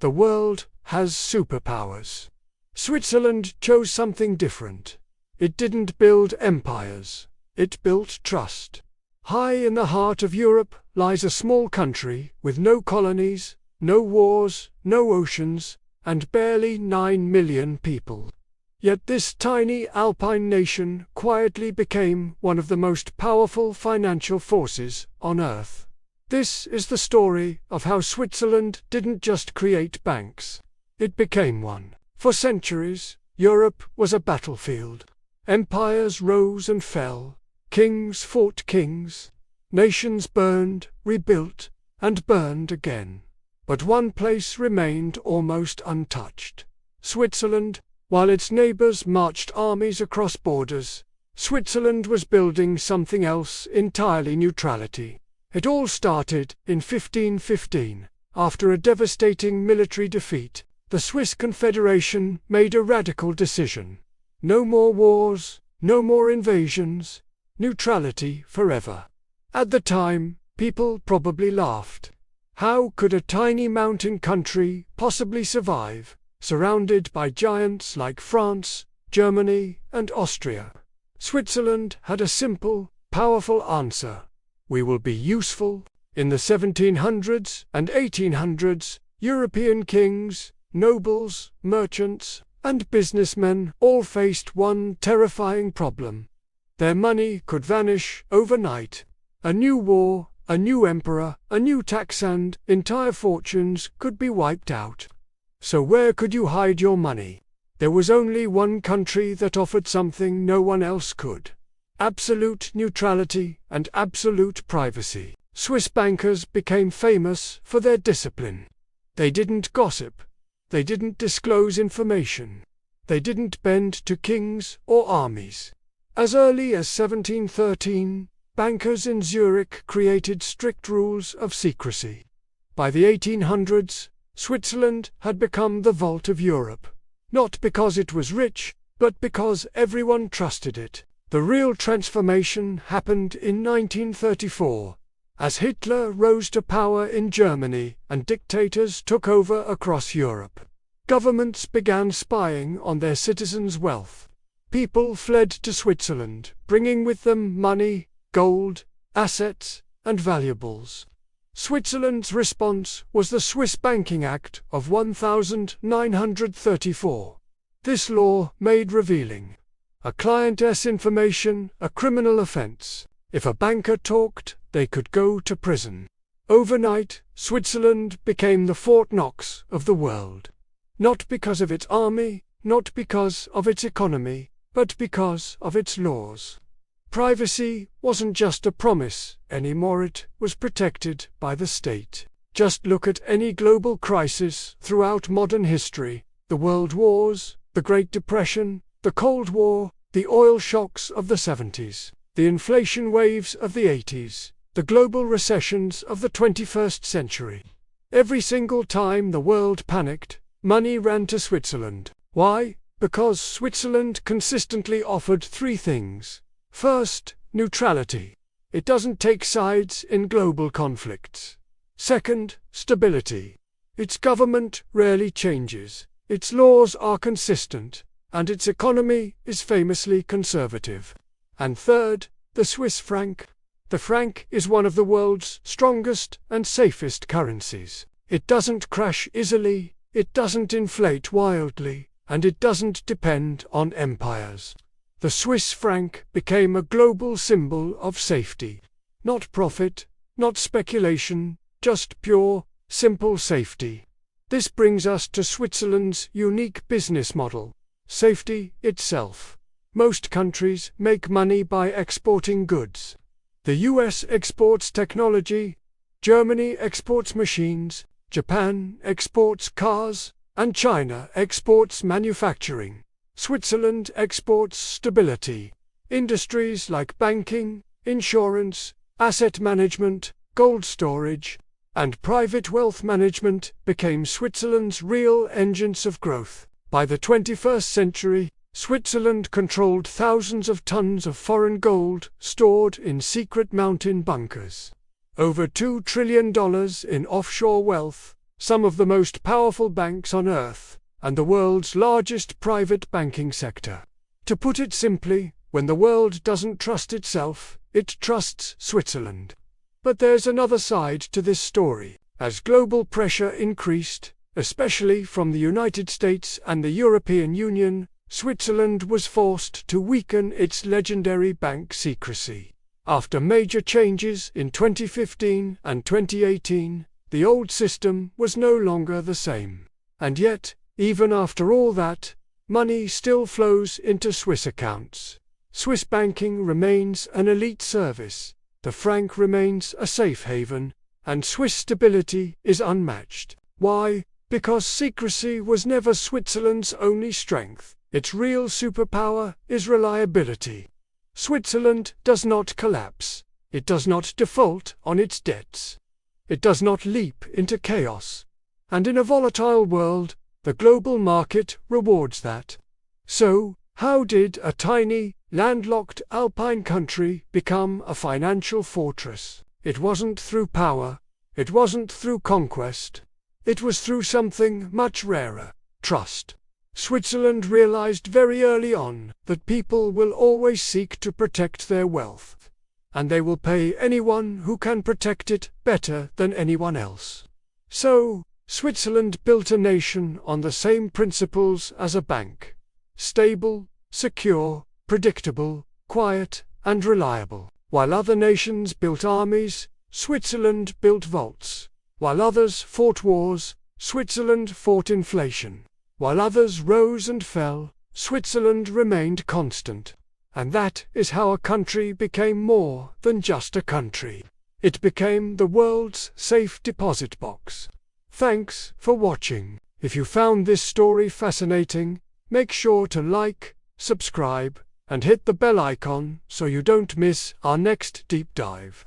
The world has superpowers. Switzerland chose something different. It didn't build empires. It built trust. High in the heart of Europe lies a small country with no colonies, no wars, no oceans, and barely 9 million people. Yet this tiny alpine nation quietly became one of the most powerful financial forces on Earth. This is the story of how Switzerland didn't just create banks. It became one. For centuries, Europe was a battlefield. Empires rose and fell. Kings fought kings. Nations burned, rebuilt, and burned again. But one place remained almost untouched. Switzerland. While its neighbors marched armies across borders, Switzerland was building something else entirely: neutrality. It all started in 1515. After a devastating military defeat, the Swiss Confederation made a radical decision. No more wars, no more invasions, neutrality forever. At the time, people probably laughed. How could a tiny mountain country possibly survive, surrounded by giants like France, Germany, and Austria? Switzerland had a simple, powerful answer. We will be useful. In the 1700s and 1800s, European kings, nobles, merchants, and businessmen all faced one terrifying problem. Their money could vanish overnight. A new war, a new emperor, a new tax, and entire fortunes could be wiped out. So where could you hide your money? There was only one country that offered something no one else could: absolute neutrality and absolute privacy. Swiss bankers became famous for their discipline. They didn't gossip. They didn't disclose information. They didn't bend to kings or armies. As early as 1713, bankers in Zurich created strict rules of secrecy. By the 1800s, Switzerland had become the vault of Europe. Not because it was rich, but because everyone trusted it. The real transformation happened in 1934. As Hitler rose to power in Germany and dictators took over across Europe, governments began spying on their citizens' wealth. People fled to Switzerland, bringing with them money, gold, assets, and valuables. Switzerland's response was the Swiss Banking Act of 1934. This law made revealing a client's information a criminal offense. If a banker talked, they could go to prison. Overnight, Switzerland became the Fort Knox of the world. Not because of its army, not because of its economy, but because of its laws. Privacy wasn't just a promise anymore, it was protected by the state. Just look at any global crisis throughout modern history: the World Wars, the Great Depression, the Cold War, the oil shocks of the 70s, the inflation waves of the 80s, the global recessions of the 21st century. Every single time the world panicked, money ran to Switzerland. Why? Because Switzerland consistently offered three things. First, neutrality. It doesn't take sides in global conflicts. Second, stability. Its government rarely changes. Its laws are consistent, and its economy is famously conservative. And third, the Swiss franc. The franc is one of the world's strongest and safest currencies. It doesn't crash easily, it doesn't inflate wildly, and it doesn't depend on empires. The Swiss franc became a global symbol of safety. Not profit, not speculation, just pure, simple safety. This brings us to Switzerland's unique business model: safety itself. Most countries make money by exporting goods. The US exports technology, Germany exports machines, Japan exports cars, and China exports manufacturing. Switzerland exports stability. Industries like banking, insurance, asset management, gold storage, and private wealth management became Switzerland's real engines of growth. By the 21st century, Switzerland controlled thousands of tons of foreign gold stored in secret mountain bunkers. Over $2 trillion in offshore wealth, some of the most powerful banks on earth, and the world's largest private banking sector. To put it simply, when the world doesn't trust itself, it trusts Switzerland. But there's another side to this story. As global pressure increased, especially from the United States and the European Union, Switzerland was forced to weaken its legendary bank secrecy. After major changes in 2015 and 2018, the old system was no longer the same. And yet, even after all that, money still flows into Swiss accounts. Swiss banking remains an elite service, the franc remains a safe haven, and Swiss stability is unmatched. Why? Because secrecy was never Switzerland's only strength. Its real superpower is reliability. Switzerland does not collapse. It does not default on its debts. It does not leap into chaos. And in a volatile world, the global market rewards that. So, how did a tiny, landlocked alpine country become a financial fortress? It wasn't through power. It wasn't through conquest. It was through something much rarer: trust. Switzerland realized very early on that people will always seek to protect their wealth, and they will pay anyone who can protect it better than anyone else. So, Switzerland built a nation on the same principles as a bank: stable, secure, predictable, quiet, and reliable. While other nations built armies, Switzerland built vaults. While others fought wars, Switzerland fought inflation. While others rose and fell, Switzerland remained constant. And that is how a country became more than just a country. It became the world's safe deposit box. Thanks for watching. If you found this story fascinating, make sure to like, subscribe, and hit the bell icon so you don't miss our next deep dive.